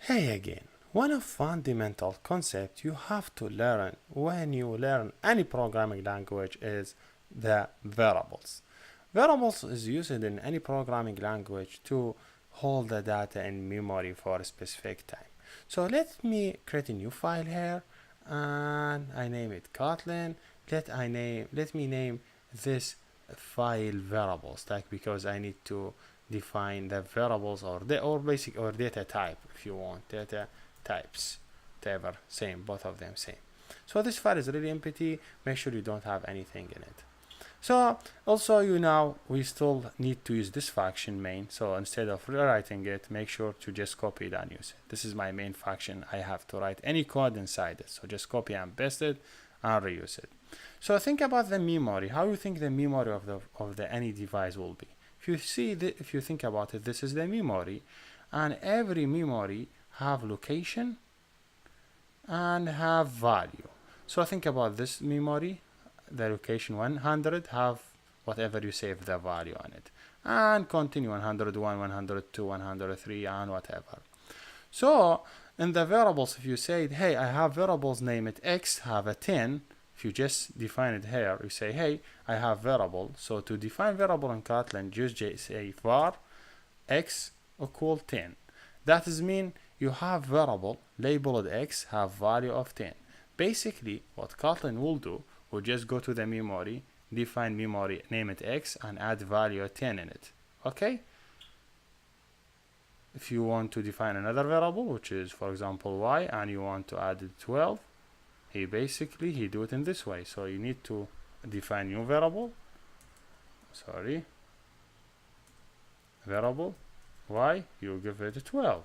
Hey again, one of fundamental concepts you have to learn when you learn any programming language is the variables. Variables is used in any programming language to hold the data in memory for a specific time. So let me create a new file here and I name it Kotlin. Let me name this file variables, like, because I need to define the variables or data type, if you want data types, whatever, same, both of them same. So this file is really empty. Make sure you don't have anything in it. So also, we still need to use this function main. So instead of rewriting it, make sure to just copy it and use it. This is my main function. I have to write any code inside it, so just copy and paste it and reuse it. So think about the memory. How you think the memory of the any device will be? If you think about it, this is the memory, and every memory have location and have value. So think about this memory, the location 100 have whatever you save the value on it, and continue 101, 102, 103, and whatever. So in the variables, if you say, hey, I have variables, name it x, have a 10. If you just define it here, you say, hey, I have variable. So to define variable in Kotlin, just say var x equal 10. That is mean you have variable labeled x have value of 10. Basically, what Kotlin will do, will just go to the memory, define memory, name it x, and add value of 10 in it. Okay? If you want to define another variable, which is, for example, y, and you want to add 12, he do it in this way. So you need to define new variable, variable y, you give it 12.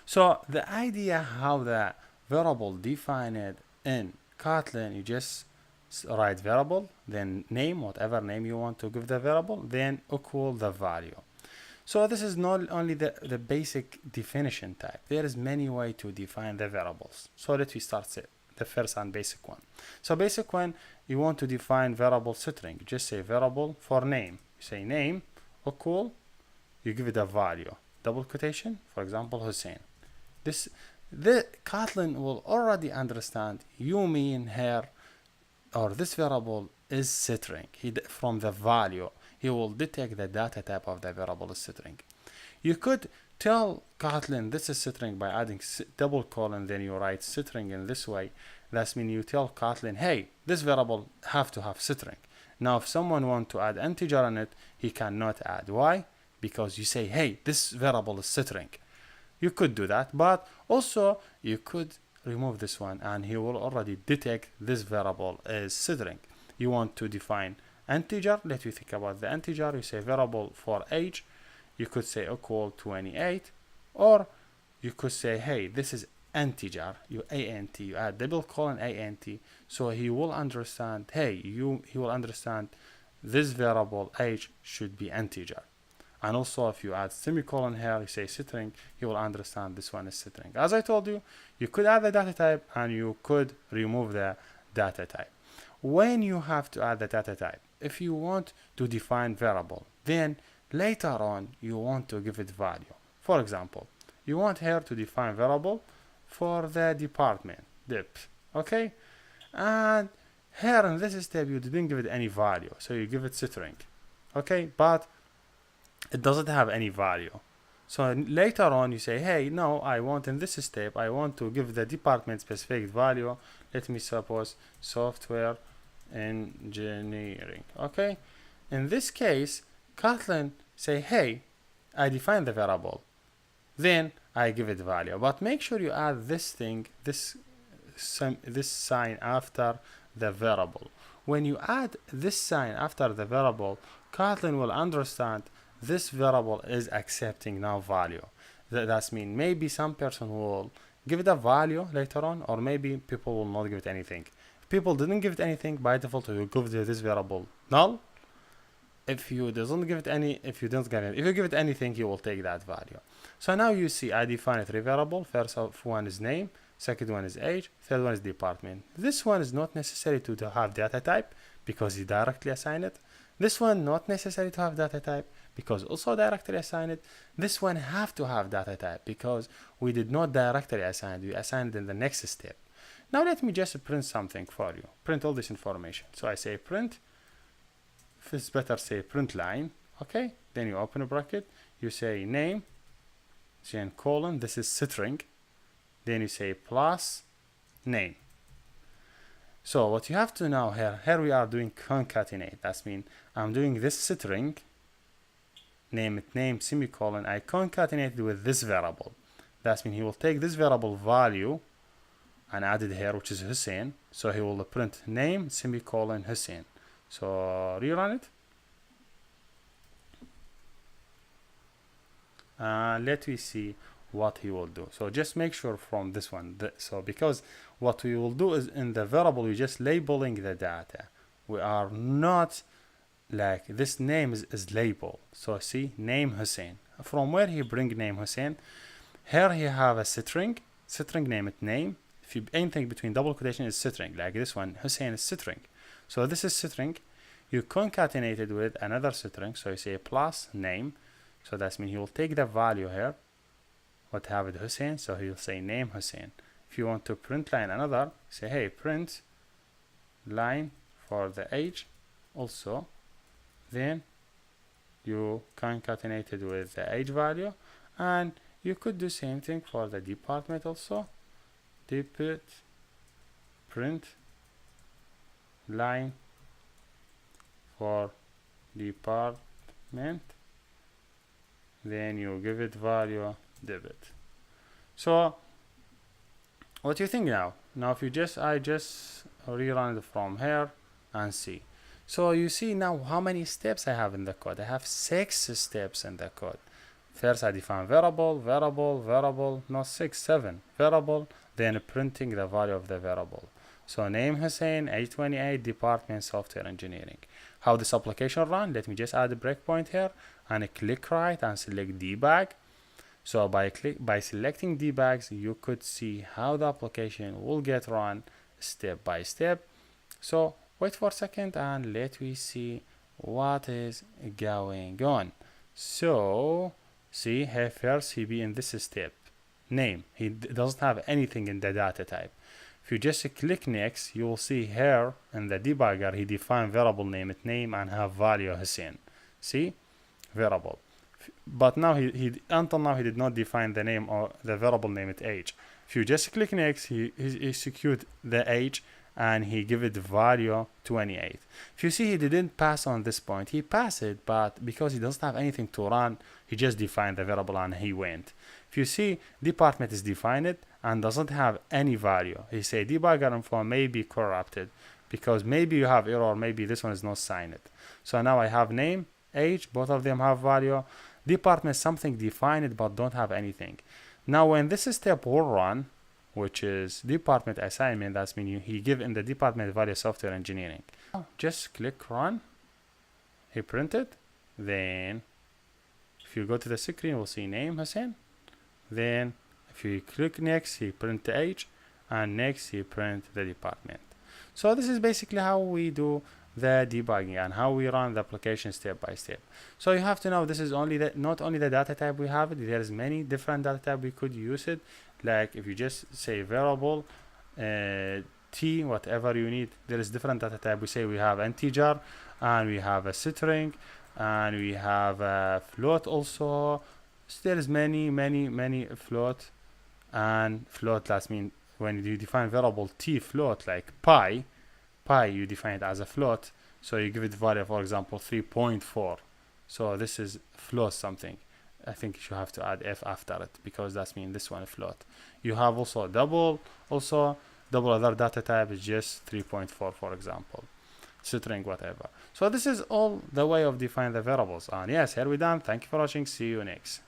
So the idea how the variable defined in Kotlin, you just write variable, then name, whatever name you want to give the variable, then equal the value. So this is not only the basic definition type. There is many ways to define the variables. So let me start the first and basic one. So basic one, you want to define variable string. You just say variable for name. You say name equal, you give it a value, double quotation, for example, Hussein. The Kotlin will already understand you mean here, or this variable is string. From the value, he will detect the data type of the variable is string. You could tell Kotlin this is string by adding double colon, then you write string in this way. That means you tell Kotlin, hey, this variable have to have string. Now, if someone want to add integer on it, he cannot add. Why? Because you say, hey, this variable is string. You could do that, but also you could remove this one and he will already detect this variable as string. You want to define integer. Let you think about the integer. You say variable for age. You could say equal 28, or you could say, hey, this is integer. You add double colon ant. So he will understand, hey, he will understand this variable age should be integer. And also, if you add semicolon here, you say string, he will understand this one is string. As I told you, you could add the data type and you could remove the data type. When you have to add the data type, if you want to define variable, then later on you want to give it value. For example, you want here to define variable for the department, dip, okay? And here in this step, you didn't give it any value, so you give it string, okay? But it doesn't have any value. So later on you say, hey, no, I want in this step, I want to give the department specific value. Let me suppose software engineering, okay? In this case, Kotlin say, hey, I define the variable, then I give it value. But make sure you add this thing, this sign after the variable. When you add this sign after the variable, Kotlin will understand this variable is accepting now value. That's mean maybe some person will give it a value later on, or maybe people will not give it anything. If people didn't give it anything, by default you give this variable null. If you don't give it anything, you will take that value. So now you see I define three variables. First one is name, second one is age, third one is department. This one is not necessary to have data type because you directly assign it. This one not necessary to have data type because also directory assigned. This one have to have data type because we did not directory assign, we assigned in the next step. Now let me just print something for you, print all this information. So I say print, if it's better say print line, okay? Then you open a bracket, you say name, then colon, this is string, then you say plus name. So what you have to know here we are doing concatenate. That means I'm doing this string, name it name, semicolon, I concatenate it with this variable. That means he will take this variable value and add it here, which is Hussein. So he will print name, semicolon, Hussein. So rerun it. Let me see what he will do. So just make sure from this one. So because what we will do is in the variable, we're just labeling the data. We are not like this name is label. So see name Hussein. From where he bring name Hussein? Here he have a string name it name. If you anything between double quotation is string, like this one Hussein is string. So this is string. You concatenate it with another string. So you say plus name. So that means he will take the value here. What have it Hussein? So he'll say name Hussein. If you want to print line another, say hey print line for the age also. Then you concatenate it with the age value, and you could do same thing for the department also. Depart print line for department, then you give it value debit. So what do you think now? Now if you I just rerun it from here and see. So you see now how many steps I have in the code. I have 6 steps in the code. First I define variable, not 6, 7 variable, then printing the value of the variable. So name Hussein, age 28, department software engineering. How this application run? Let me just add a breakpoint here and click right and select debug. So by selecting debugs, you could see how the application will get run step by step. So wait for a second and let me see what is going on. So see here first he be in this step name, he doesn't have anything in the data type. If you just click next, you will see here in the debugger he defined variable name it name and have value Hussein. See variable, but now he until now he did not define the name or the variable name it age. If you just click next, he execute the age and he give it value 28. If you see he didn't pass on this point, he passed it, but because he doesn't have anything to run, he just defined the variable and he went. If you see department is defined and doesn't have any value, he say debugger info may be corrupted because maybe you have error, maybe this one is not signed. So now I have name, age, both of them have value. Department something defined but don't have anything. Now when this step will run, which is department assignment, that's mean he give in the department value software engineering. Just click run, he printed. Then if you go to the screen, we'll see name Hussein. Then if you click next, he print the age, and next he print the department. So this is basically how we do the debugging and how we run the application step by step. So you have to know this is not only the data type we have, there is many different data type we could use it. Like if you just say variable t whatever you need, there is different data type. We say we have integer and we have a string and we have a float also. So there is many float, and float that means when you define variable t float like pi you define it as a float, so you give it value, for example 3.4. so this is float something. I think you have to add f after it because that's mean this one float. You have also double other data type is just 3.4, for example, string whatever. So this is all the way of define the variables. And yes, here we done. Thank you for watching. See you next.